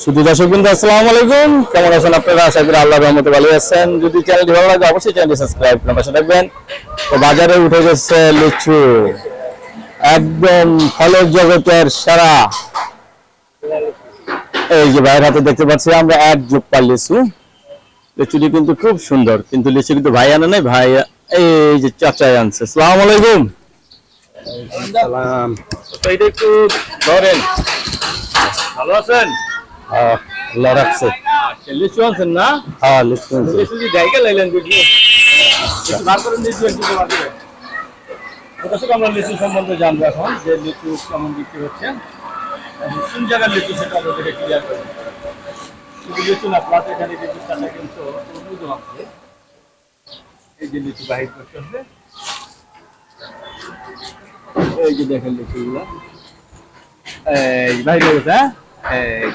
শুধু দর্শক বন্ধু আসসালামু আলাইকুম, কেমন আছেন আপনারা? আশা করি আল্লাহর রহমতে ভালো আছেন। যদি চ্যানেলটি ভালো লাগে অবশ্যই চ্যানেলটি সাবস্ক্রাইব করে পাশে থাকবেন। তো বাজারে উঠে গেছে লিচু, একদম ফলের জগতের সেরা। এই যে ভাইয়ের হাতে দেখতে পাচ্ছি আমরা এক জোপ্পা লিচু। লিচুটি কিন্তু খুব সুন্দর, কিন্তু লিচু কিন্তু ভাই আনে নাই, ভাই এই যে চাচাই আনছে। আসসালামু আলাইকুম। সালাম। তো এটা একটু ধরেন, ভালো আছেন? আল্লাহ রাখছে। লিচু আনছেন না? হ্যাঁ, লিচু আনছি। লিচু কি জায়গা লাইলেন বুঝলি? একটু বার করেন লিচু, একটু বার করেন। দর্শক আমরা লিচু সম্বন্ধে জানবো এখন, যে লিচু কেমন বিক্রি হচ্ছে, কোন জায়গার লিচু সেটা আমাদেরকে ক্লিয়ার করবেন। শুধু লিচু না, প্লাস এখানে কিন্তু চাষা কিন্তু তরমুজও আছে। এই যে লিচু বাহির করতে হবে, এই যে দেখেন লিচুগুলো এই বাহির হয়ে গেছে। হ্যাঁ,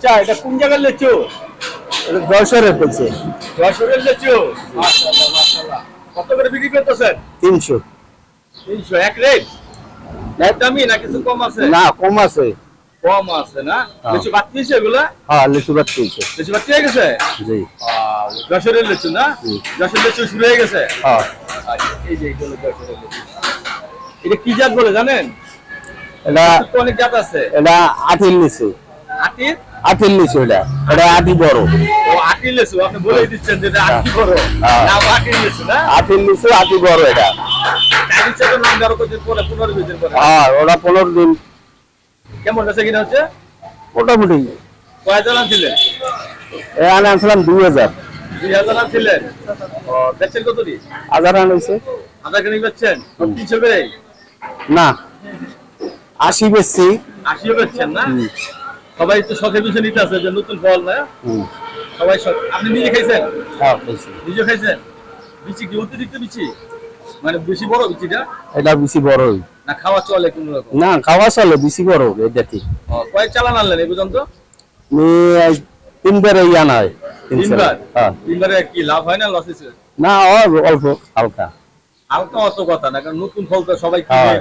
চা এটা কোন জায়গার লিচু? এটা যশোরের বলছে। যশোরের লিচু, মাশাআল্লাহ মাশাআল্লাহ। কত করে বিক্রি করতেছেন? 300। 300 এক রেট? এক দামি না কিছু কম আছে? না, কম আছে। কম আছে না? লিচু বাদ দিয়েছে এগুলা? হ্যাঁ, লিচু বাদ 300। লিচু বাদ হয়ে গেছে? জি। যশোরের লিচু না? যশোরের লিচু শুরু হয়ে গেছে? হ্যাঁ। আচ্ছা, এই যে এগুলো যশোরের লিচু। এটা কি জাত বলে জানেন? এটা তো অনেক জাত আছে। এটা আটির লিচু। আটির? আটির লিচু এটা। এটা আটি বড়। ও আটির লিচু, আপনি বলে দিচ্ছেন যে এটা আটি বড়। নাম আটির লিচু না? আটির লিচু, আটি বড় এটা। চাইনিজ এর নাম ধরো কতদিন পরে, 15 দিন পরে। হ্যাঁ, ওটা 15 দিন। কেমন আছে কিনা হচ্ছে? মোটামুটি। কয়জন আনছিলেন? এখানে আনছিলাম 2000। 2000 আনছিলেন? ও বেচছেন কত দিন? 1000 আনছে। আধা কেজি বেচছেন? 300 করে? না, 80 বেচছি। 80 বেচছেন না? সবাই তো শখের বিষয় নিতে আছে যে নতুন ফল না? সবাই শখ। আপনি নিজে খাইছেন? হ্যাঁ, বেচছি। নিজে খাইছেন? বিচি কি অতিরিক্ত বিচি? মানে বেশি বড় বিচিটা? এটা বেশি বড়ই। না খাওয়া চলে কোন রকম? না, খাওয়া চলে, বেশি বড় এটা ঠিক। কয়েক চালান আনলেন এই পর্যন্ত? আমি 3বার ইয়া নয়। 3বার? হ্যাঁ। 3বারে কি লাভ হয় না লস হয়েছে? না, অল্প হালকা। হালকা অত কথা না, কারণ নতুন ফল তো সবাই কিনে,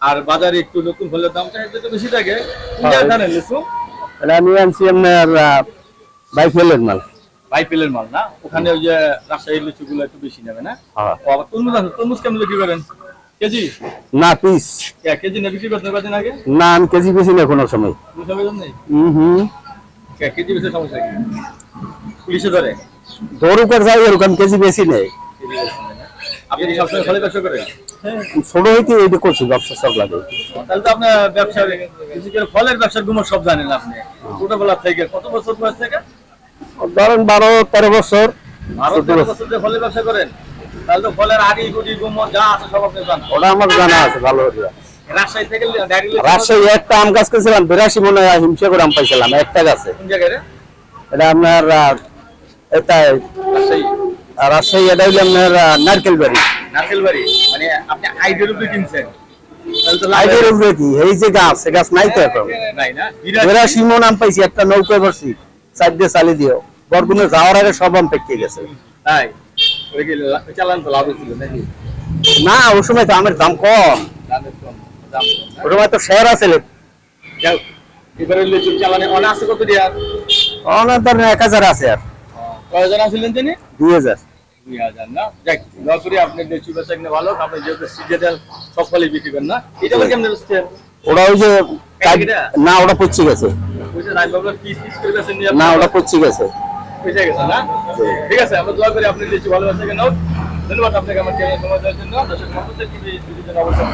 আর বাজারে একটু নতুন ফলের দামটা একটু বেশি থাকে। কোন জায়গায় জানেন লিচু? এটা আমি আনছি আপনার বাইফেলের মাল। বাইপেলের মাল না? ওখানে ওই যে রাজশাহীর লিচু গুলো একটু বেশি নেবে না? হ্যাঁ। ও আবার তরমুজ আছে, তরমুজ কেমন বিক্রি করেন? কেজি? না, পিস। কেজি না বিক্রি করতে কদিন আগে? না, আমি কেজি বেশি না কোনো সময়। বুঝতে পারছেন নেই? হুম। কেজি বেশি সমস্যা কি? পুলিশে ধরে? ধরুক আর যাই, এরকম কেজি বেশি নেই। কেজি বেশি নেয় না? আপনি কি সবসময় ফলের ব্যবসা করেন? ছোট হইতে এইটা করছি, ব্যবসা সব লাগে। তাহলে তো আপনার ব্যবসা, বিশেষ করে ফলের ব্যবসার গুণ সব জানেন আপনি ছোটবেলা থেকে। কত বছর বয়স থেকে? ধরেন 12-13 বছর। 12-13 বছর ধরে ফলের ব্যবসা করেন? তাহলে তো ফলের আড়ি গুড়ি গুমর যা আছে সব আপনি জানেন। ওটা আমার জানা আছে ভালো করে। রাজশাহী থেকে রাজশাহী একটা আম গাছ করেছিলাম, 82 মনে হয় হিমসা করে আম পাইছিলাম একটা গাছে। কোন জায়গায় রে? এটা আপনার এটা রাজশাহী? রাজশাহী, এটা হইলে আপনার নারকেল বাড়ি। নারকেল বাড়ি? মানে আপনি আইডিয়ার উপরে কিনছেন? তাহলে তো আইডিয়ার উপরে কি, এই যে গাছ, সে গাছ নাই তো এখন। নাই না? 82 মন আম পাইছি, একটা নৌকায় বসছি, 4 দিয়ে চালি দিও। বরগুনে যাওয়ার আগে সব আম পেকে গেছে। তাই? ওই কি চালান তো লাভ হয়েছিল নাকি? না, ওই সময় তো আমের দাম কম। দামের কম, দাম কম না? ওই সময় তো শেয়ার আছে। যাও, এবারে লিচু চালানে অনেক আছে কত দিয়া? অনেক ধরেন 1000 আছে আর। কয়জন আছিলেন তিনি? 2000। 2000 না? যাক, দয়া করে আপনি লিচু বেচা কিনে ভালো, আপনি যেহেতু সিজনাল সব ফলই বিক্রি করেন না? এটা আবার কেমনে বেচছেন? ওটা ওই যে না, ওটা পচে গেছে। ওই যে রাজবাবুর পিস করে বেচেন নিয়ে না, ওটা পচে গেছে। বুঝে গেছে না? ঠিক আছে, আমরা দোয়া করি আপনি লিচু ভালো বেচা কিনে। ধন্যবাদ আপনাকে আমার চ্যানেলে সময় দেওয়ার জন্য। দর্শক বন্ধুদের টিভি জন্য অবশ্যই